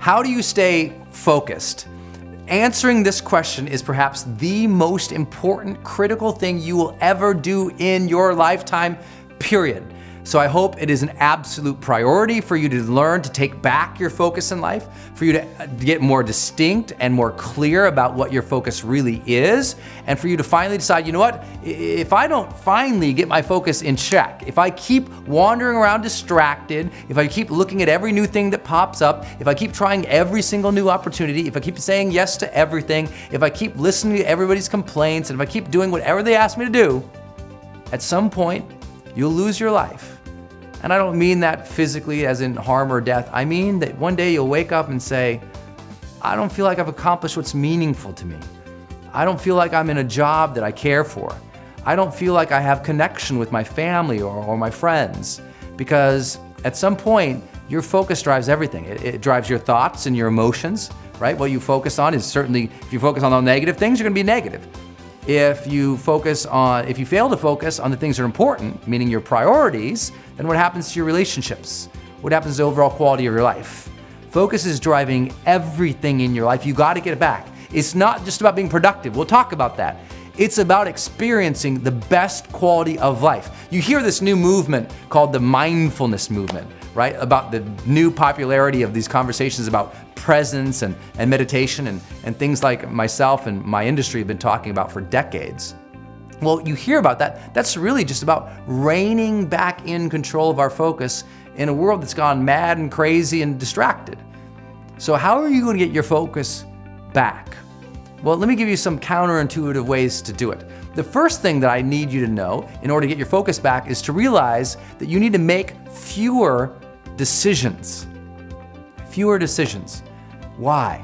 How do you stay focused? Answering this question is perhaps the most important, critical thing you will ever do in your lifetime, period. So I hope it is an absolute priority for you to learn to take back your focus in life, for you to get more distinct and more clear about what your focus really is, and for you to finally decide, you know what, if I don't finally get my focus in check, if I keep wandering around distracted, if I keep looking at every new thing that pops up, if I keep trying every single new opportunity, if I keep saying yes to everything, if I keep listening to everybody's complaints, and if I keep doing whatever they ask me to do, at some point, you'll lose your life. And I don't mean that physically as in harm or death. I mean that one day you'll wake up and say, I don't feel like I've accomplished what's meaningful to me. I don't feel like I'm in a job that I care for. I don't feel like I have connection with my family or my friends. Because at some point, your focus drives everything. It drives your thoughts and your emotions, right? What you focus on is certainly, if you focus on the negative things, you're gonna be negative. If you fail to focus on the things that are important, meaning your priorities, then what happens to your relationships? What happens to the overall quality of your life? Focus is driving everything in your life. You gotta get it back. It's not just about being productive. We'll talk about that. It's about experiencing the best quality of life. You hear this new movement called the mindfulness movement, right? About the new popularity of these conversations about presence and meditation and things like myself and my industry have been talking about for decades. Well, you hear about that. That's really just about reining back in control of our focus in a world that's gone mad and crazy and distracted. So how are you going to get your focus back? Well, let me give you some counterintuitive ways to do it. The first thing that I need you to know in order to get your focus back is to realize that you need to make fewer decisions. Fewer decisions. Why?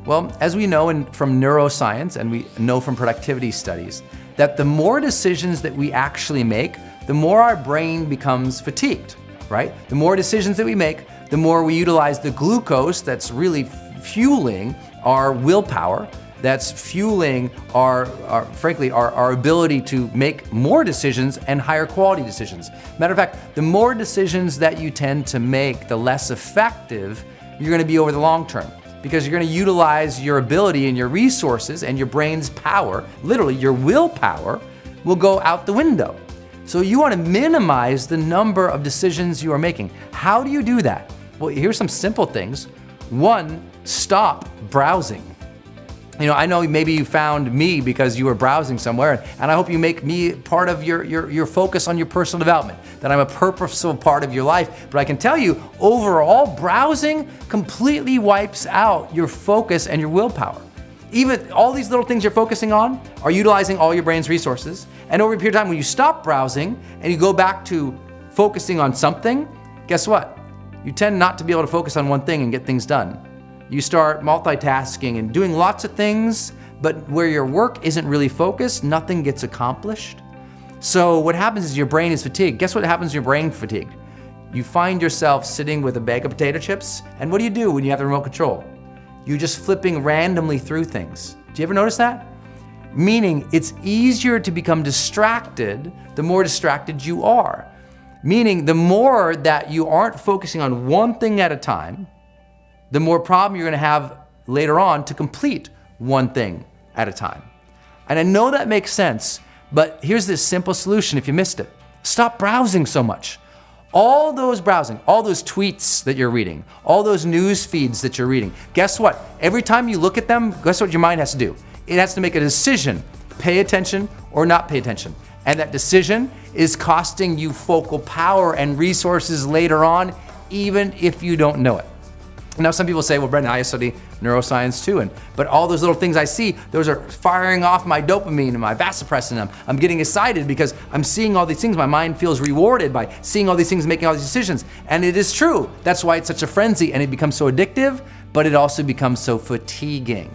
Well, as we know from neuroscience and we know from productivity studies, that the more decisions that we actually make, the more our brain becomes fatigued, right? The more decisions that we make, the more we utilize the glucose that's really fueling our willpower, that's fueling our ability to make more decisions and higher quality decisions. Matter of fact, the more decisions that you tend to make, the less effective you're gonna be over the long term, because you're gonna utilize your ability and your resources and your brain's power, literally your willpower, will go out the window. So you wanna minimize the number of decisions you are making. How do you do that? Well, here's some simple things. One, stop browsing. You know, I know maybe you found me because you were browsing somewhere, and I hope you make me part of your focus on your personal development, that I'm a purposeful part of your life. But I can tell you, overall, browsing completely wipes out your focus and your willpower. Even all these little things you're focusing on are utilizing all your brain's resources. And over a period of time, when you stop browsing and you go back to focusing on something, guess what? You tend not to be able to focus on one thing and get things done. You start multitasking and doing lots of things, but where your work isn't really focused, nothing gets accomplished. So what happens is your brain is fatigued. Guess what happens when your brain is fatigued? You find yourself sitting with a bag of potato chips, and what do when you have the remote control? You're just flipping randomly through things. Do you ever notice that? Meaning it's easier to become distracted the more distracted you are. Meaning the more that you aren't focusing on one thing at a time, the more problem you're gonna have later on to complete one thing at a time. And I know that makes sense, but here's this simple solution if you missed it. Stop browsing so much. All those browsing, all those tweets that you're reading, all those news feeds that you're reading, guess what? Every time you look at them, guess what your mind has to do? It has to make a decision, pay attention or not pay attention. And that decision is costing you focal power and resources later on, even if you don't know it. Now some people say, well, Brendan, I study neuroscience too, but all those little things I see, those are firing off my dopamine and my vasopressin. I'm getting excited because I'm seeing all these things. My mind feels rewarded by seeing all these things, making all these decisions. And it is true. That's why it's such a frenzy and it becomes so addictive, but it also becomes so fatiguing.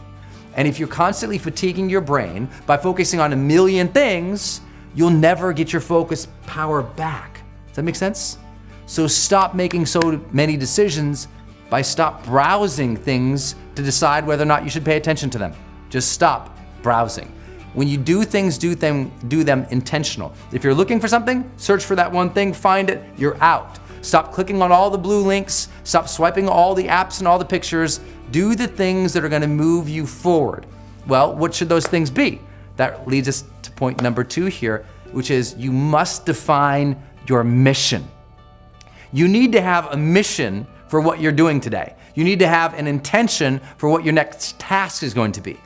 And if you're constantly fatiguing your brain by focusing on a million things, you'll never get your focus power back. Does that make sense? So stop making so many decisions by stop browsing things to decide whether or not you should pay attention to them. Just stop browsing. When you do things, do them intentional. If you're looking for something, search for that one thing, find it, you're out. Stop clicking on all the blue links. Stop swiping all the apps and all the pictures. Do the things that are going to move you forward. Well, what should those things be? That leads us to point number 2 here, which is you must define your mission. You need to have a mission for what you're doing today. You need to have an intention for what your next task is going to be.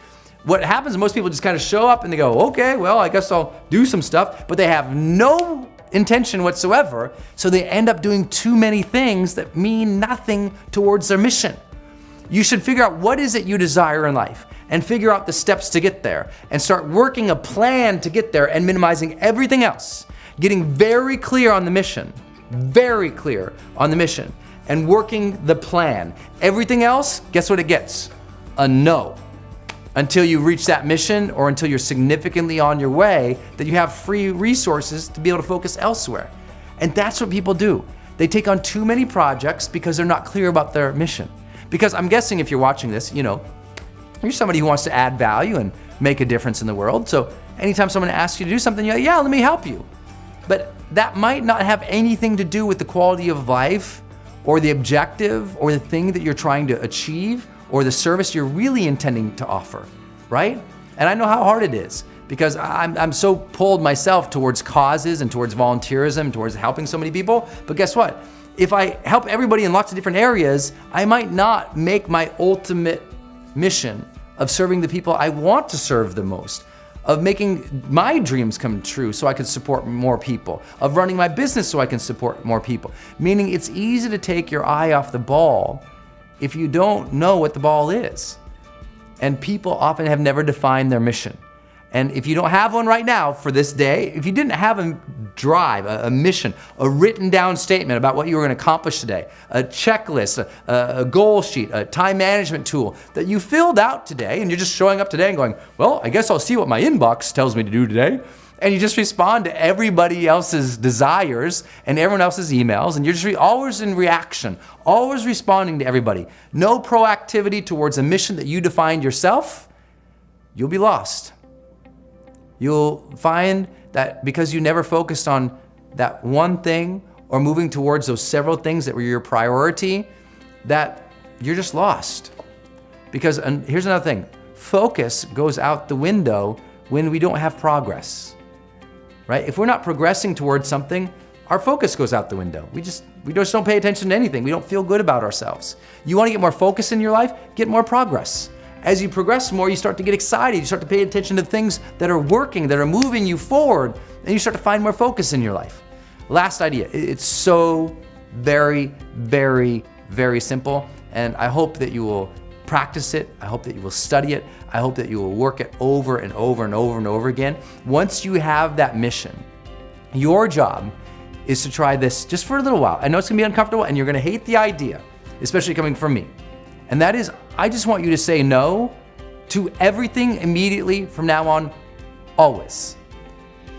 What happens, most people just kind of show up and they go, okay, well, I guess I'll do some stuff, but they have no intention whatsoever, so they end up doing too many things that mean nothing towards their mission. You should figure out what is it you desire in life and figure out the steps to get there and start working a plan to get there and minimizing everything else. Getting very clear on the mission, and working the plan. Everything else, guess what it gets? A no. Until you reach that mission or until you're significantly on your way, that you have free resources to be able to focus elsewhere. And that's what people do. They take on too many projects because they're not clear about their mission. Because I'm guessing if you're watching this, you're somebody who wants to add value and make a difference in the world. So anytime someone asks you to do something, you're like, yeah, let me help you. But that might not have anything to do with the quality of life or the objective or the thing that you're trying to achieve or the service you're really intending to offer, right? And I know how hard it is because I'm so pulled myself towards causes and towards volunteerism, towards helping so many people. But guess what? If I help everybody in lots of different areas, I might not make my ultimate mission of serving the people I want to serve the most, of making my dreams come true so I can support more people, of running my business so I can support more people. Meaning it's easy to take your eye off the ball if you don't know what the ball is. And people often have never defined their mission. And if you don't have one right now for this day, if you didn't have a drive, a mission, a written down statement about what you were going to accomplish today, a checklist, a goal sheet, a time management tool that you filled out today, and you're just showing up today and going, well, I guess I'll see what my inbox tells me to do today. And you just respond to everybody else's desires and everyone else's emails, and you're just always in reaction, always responding to everybody. No proactivity towards a mission that you defined yourself, you'll be lost. You'll find that because you never focused on that one thing or moving towards those several things that were your priority, that you're just lost. Because, and here's another thing, focus goes out the window when we don't have progress. Right? If we're not progressing towards something, our focus goes out the window. We just don't pay attention to anything. We don't feel good about ourselves. You want to get more focus in your life? Get more progress. As you progress more, you start to get excited. You start to pay attention to things that are working, that are moving you forward, and you start to find more focus in your life. Last idea. It's so very, very, very simple, and I hope that you will practice it. I hope that you will study it. I hope that you will work it over and over and over and over again. Once you have that mission, your job is to try this just for a little while. I know it's gonna be uncomfortable and you're gonna hate the idea, especially coming from me. And that is, I just want you to say no to everything immediately from now on, always.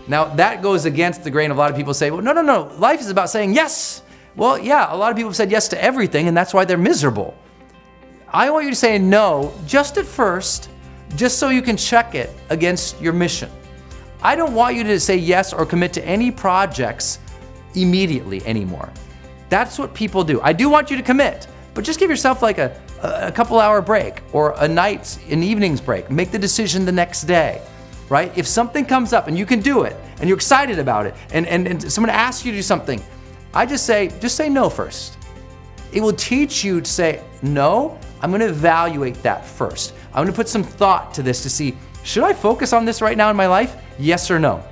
Now that goes against the grain of a lot of people say, well, no, life is about saying yes. Well, yeah, a lot of people have said yes to everything and that's why they're miserable. I want you to say no just at first, just so you can check it against your mission. I don't want you to say yes or commit to any projects immediately anymore. That's what people do. I do want you to commit, but just give yourself like a couple hour break or an evening's break. Make the decision the next day, right? If something comes up and you can do it and you're excited about it and someone asks you to do something, I just say no first. It will teach you to say, no, I'm gonna evaluate that first. I'm gonna put some thought to this to see, should I focus on this right now in my life? Yes or no?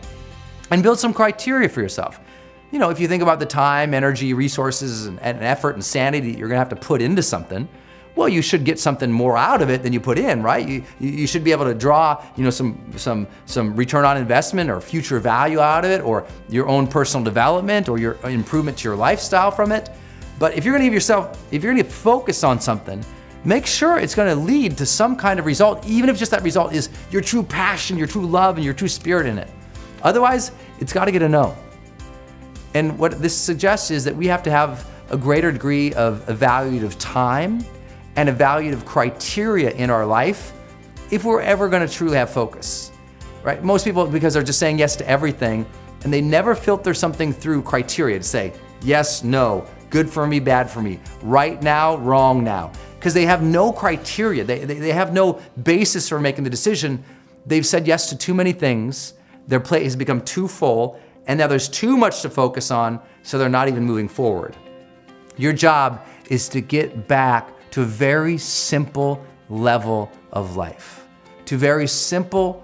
And build some criteria for yourself. You know, if you think about the time, energy, resources, and effort and sanity that you're gonna have to put into something, well, you should get something more out of it than you put in, right? You should be able to draw, some return on investment or future value out of it, or your own personal development or your improvement to your lifestyle from it. But if you're gonna focus on something, make sure it's gonna lead to some kind of result, even if just that result is your true passion, your true love, and your true spirit in it. Otherwise, it's gotta get a no. And what this suggests is that we have to have a greater degree of evaluative time and evaluative criteria in our life if we're ever gonna truly have focus, right? Most people, because they're just saying yes to everything, and they never filter something through criteria to say, yes, no, good for me, bad for me, right now, wrong now. Because they have no criteria. They have no basis for making the decision. They've said yes to too many things. Their plate has become too full, and now there's too much to focus on, so they're not even moving forward. Your job is to get back to a very simple level of life, to very simple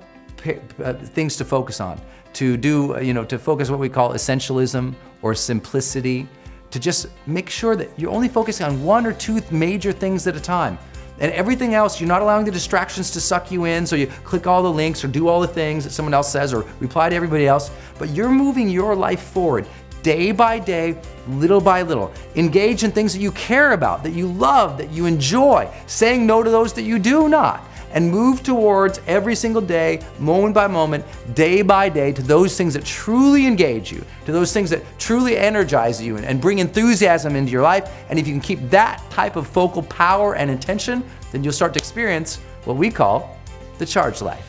things to focus on, to do, to focus what we call essentialism or simplicity, to just make sure that you're only focusing on one or two major things at a time. And everything else, you're not allowing the distractions to suck you in, so you click all the links or do all the things that someone else says or reply to everybody else, but you're moving your life forward day by day, little by little. Engage in things that you care about, that you love, that you enjoy, saying no to those that you do not, and move towards every single day, moment by moment, day by day, to those things that truly engage you, to those things that truly energize you and bring enthusiasm into your life. And if you can keep that type of focal power and intention, then you'll start to experience what we call the charged life.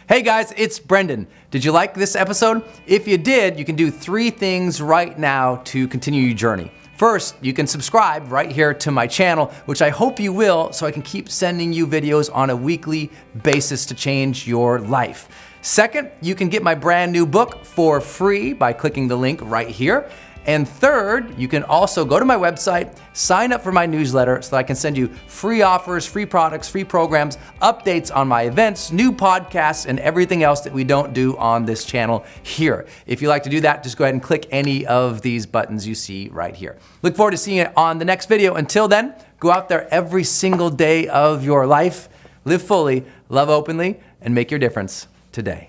Hey guys, it's Brendan. Did you like this episode? If you did, you can do 3 things right now to continue your journey. First, you can subscribe right here to my channel, which I hope you will, so I can keep sending you videos on a weekly basis to change your life. Second, you can get my brand new book for free by clicking the link right here. And third, you can also go to my website, sign up for my newsletter so that I can send you free offers, free products, free programs, updates on my events, new podcasts, and everything else that we don't do on this channel here. If you'd like to do that, just go ahead and click any of these buttons you see right here. Look forward to seeing you on the next video. Until then, go out there every single day of your life, live fully, love openly, and make your difference today.